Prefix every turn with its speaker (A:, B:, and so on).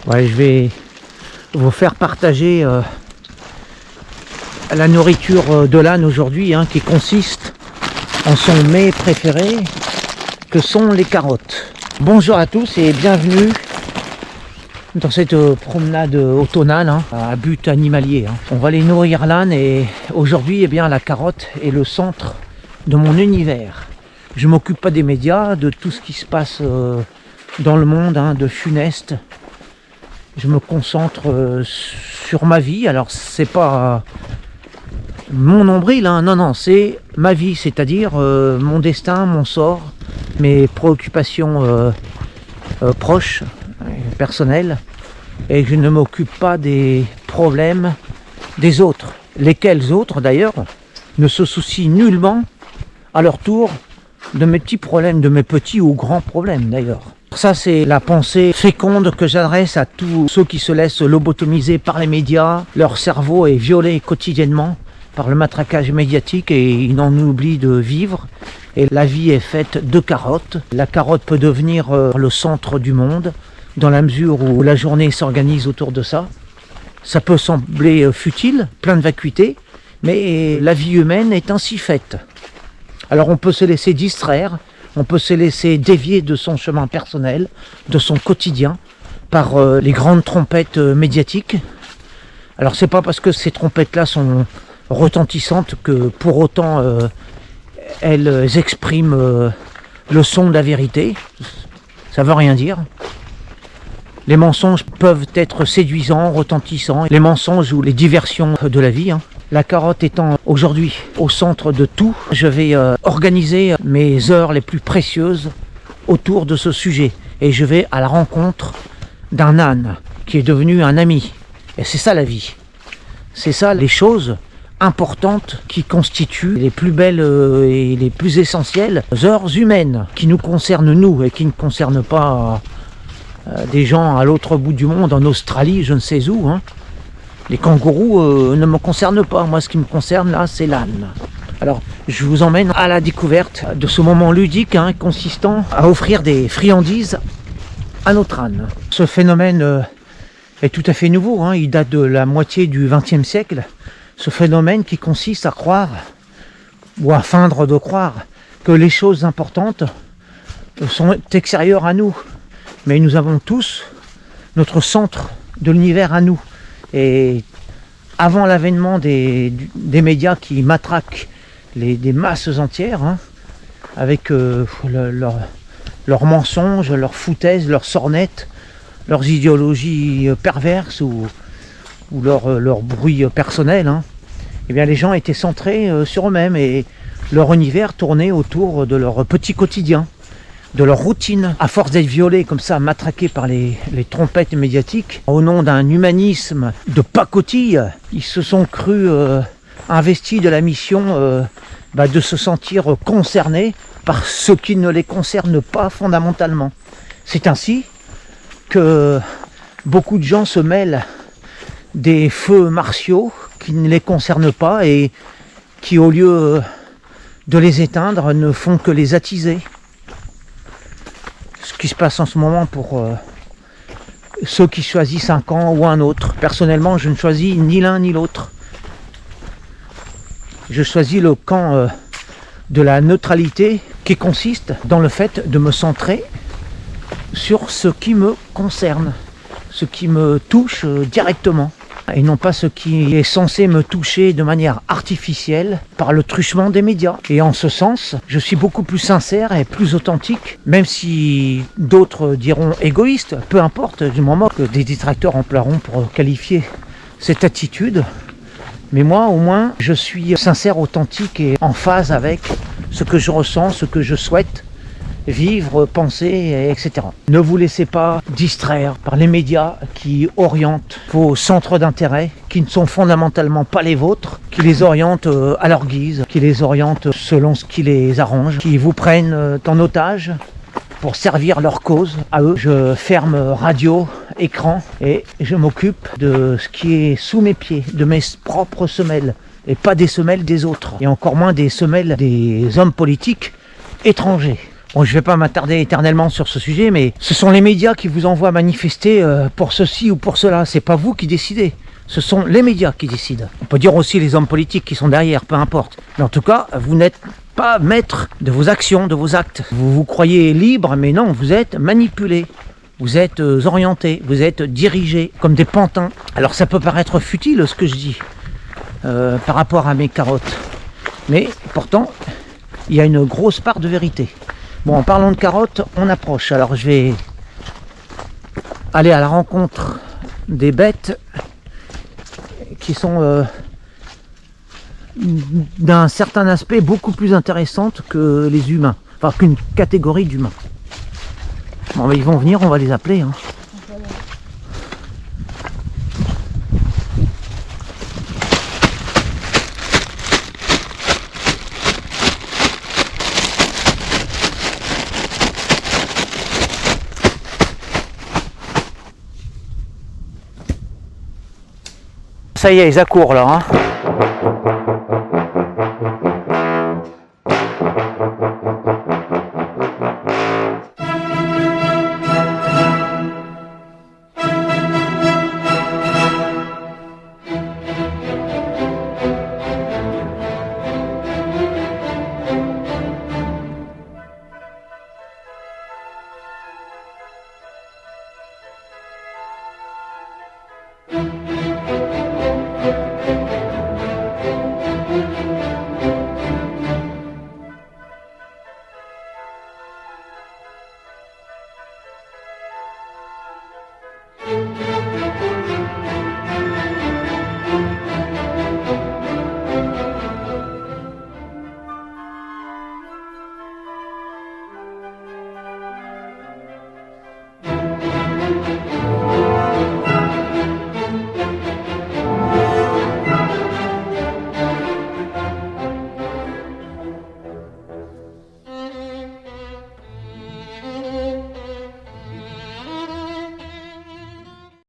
A: Ouais, je vais vous faire partager la nourriture de l'âne aujourd'hui, qui consiste en son mets préféré, que sont les carottes. Bonjour à tous et bienvenue dans cette promenade automnale à but animalier. On va aller nourrir l'âne et aujourd'hui, la carotte est le centre de mon univers. Je ne m'occupe pas des médias, de tout ce qui se passe dans le monde, de funeste. Je me concentre sur ma vie. Alors c'est pas mon nombril, non, c'est ma vie, c'est-à-dire mon destin, mon sort, mes préoccupations proches, personnelles, et je ne m'occupe pas des problèmes des autres, lesquels autres d'ailleurs ne se soucient nullement à leur tour de mes petits problèmes, de mes petits ou grands problèmes d'ailleurs. Ça, c'est la pensée féconde que j'adresse à tous ceux qui se laissent lobotomiser par les médias. Leur cerveau est violé quotidiennement par le matraquage médiatique et ils n'en oublient de vivre. Et la vie est faite de carottes. La carotte peut devenir le centre du monde dans la mesure où la journée s'organise autour de ça. Ça peut sembler futile, plein de vacuité, mais la vie humaine est ainsi faite. Alors on peut se laisser distraire, on peut se laisser dévier de son chemin personnel, de son quotidien, par les grandes trompettes médiatiques. Alors c'est pas parce que ces trompettes-là sont retentissantes que pour autant elles expriment le son de la vérité. Ça veut rien dire. Les mensonges peuvent être séduisants, retentissants, les mensonges ou les diversions de la vie. La carotte étant aujourd'hui au centre de tout, je vais organiser mes heures les plus précieuses autour de ce sujet. Et je vais à la rencontre d'un âne qui est devenu un ami. Et c'est ça la vie. C'est ça les choses importantes qui constituent les plus belles et les plus essentielles heures humaines qui nous concernent nous et qui ne concernent pas des gens à l'autre bout du monde, en Australie, je ne sais où. Les kangourous ne me concernent pas. Moi, ce qui me concerne là, c'est l'âne. Alors, je vous emmène à la découverte de ce moment ludique consistant à offrir des friandises à notre âne. Ce phénomène est tout à fait nouveau. Il date de la moitié du XXe siècle. Ce phénomène qui consiste à croire, ou à feindre de croire, que les choses importantes sont extérieures à nous. Mais nous avons tous notre centre de l'univers à nous. Et avant l'avènement des médias qui matraquent des masses entières, avec leurs mensonges, leurs foutaises, leurs sornettes, leurs idéologies perverses ou leur bruit personnel, les gens étaient centrés sur eux-mêmes et leur univers tournait autour de leur petit quotidien, de leur routine. À force d'être violés comme ça, matraqués par les trompettes médiatiques, au nom d'un humanisme de pacotille, ils se sont crus investis de la mission de se sentir concernés par ce qui ne les concerne pas fondamentalement. C'est ainsi que beaucoup de gens se mêlent des feux martiaux qui ne les concernent pas et qui, au lieu de les éteindre, ne font que les attiser. Ce qui se passe en ce moment pour ceux qui choisissent un camp ou un autre. Personnellement, je ne choisis ni l'un ni l'autre. Je choisis le camp de la neutralité qui consiste dans le fait de me centrer sur ce qui me concerne, ce qui me touche directement, et non pas ce qui est censé me toucher de manière artificielle par le truchement des médias. Et en ce sens, je suis beaucoup plus sincère et plus authentique, même si d'autres diront égoïste, peu importe, du moment que des détracteurs emploieront pour qualifier cette attitude. Mais moi, au moins, je suis sincère, authentique et en phase avec ce que je ressens, ce que je souhaite vivre, penser, etc. Ne vous laissez pas distraire par les médias qui orientent vos centres d'intérêt, qui ne sont fondamentalement pas les vôtres, qui les orientent à leur guise, qui les orientent selon ce qui les arrange, qui vous prennent en otage pour servir leur cause à eux. Je ferme radio, écran et je m'occupe de ce qui est sous mes pieds, de mes propres semelles et pas des semelles des autres, et encore moins des semelles des hommes politiques étrangers. Bon, je ne vais pas m'attarder éternellement sur ce sujet, mais ce sont les médias qui vous envoient manifester pour ceci ou pour cela. C'est pas vous qui décidez. Ce sont les médias qui décident. On peut dire aussi les hommes politiques qui sont derrière, peu importe. Mais en tout cas, vous n'êtes pas maître de vos actions, de vos actes. Vous vous croyez libre, mais non, vous êtes manipulé. Vous êtes orienté, vous êtes dirigé comme des pantins. Alors ça peut paraître futile ce que je dis par rapport à mes carottes. Mais pourtant, il y a une grosse part de vérité. Bon, en parlant de carottes, on approche. Alors je vais aller à la rencontre des bêtes qui sont d'un certain aspect beaucoup plus intéressantes que les humains. Enfin, qu'une catégorie d'humains. Bon, ils vont venir, on va les appeler. Hein. Ça y est, ils accourent là. Hein.